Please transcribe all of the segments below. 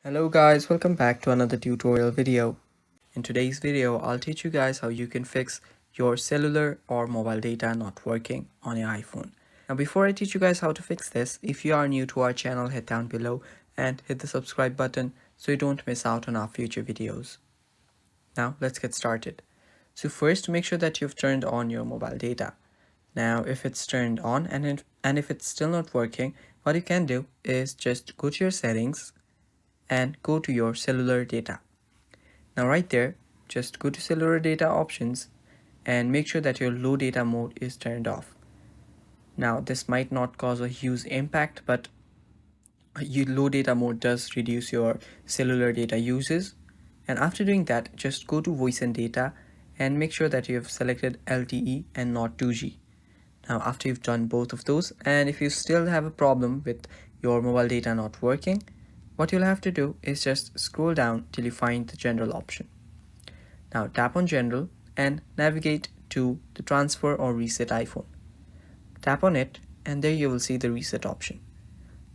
Hello guys, welcome back to another tutorial video. In today's video, I'll teach you guys how you can fix your cellular or mobile data not working on your iPhone. Now before I teach you guys how to fix this, if you are new to our channel, hit down below and hit the subscribe button so you don't miss out on our future videos. Now let's get started. So first, make sure that you've turned on your mobile data. Now if it's turned on and if it's still not working, what you can do is just go to your settings and go to your cellular data. Now right there, just go to cellular data options and make sure that your low data mode is turned off. Now this might not cause a huge impact, but your low data mode does reduce your cellular data uses. And after doing that, just go to voice and data and make sure that you have selected LTE and not 2G. Now after you've done both of those, and if you still have a problem with your mobile data not working, what you'll have to do is just scroll down till you find the general option. Now tap on general and navigate to the transfer or reset iPhone. Tap on it and there you will see the reset option.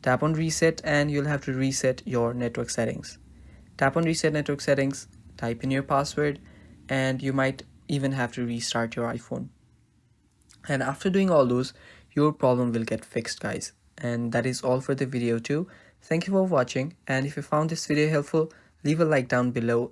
Tap on reset and you'll have to reset your network settings. Tap on reset network settings, type in your password, and you might even have to restart your iPhone. And after doing all those, your problem will get fixed, guys. And that is all for the video too. Thank you for watching, and if you found this video helpful, leave a like down below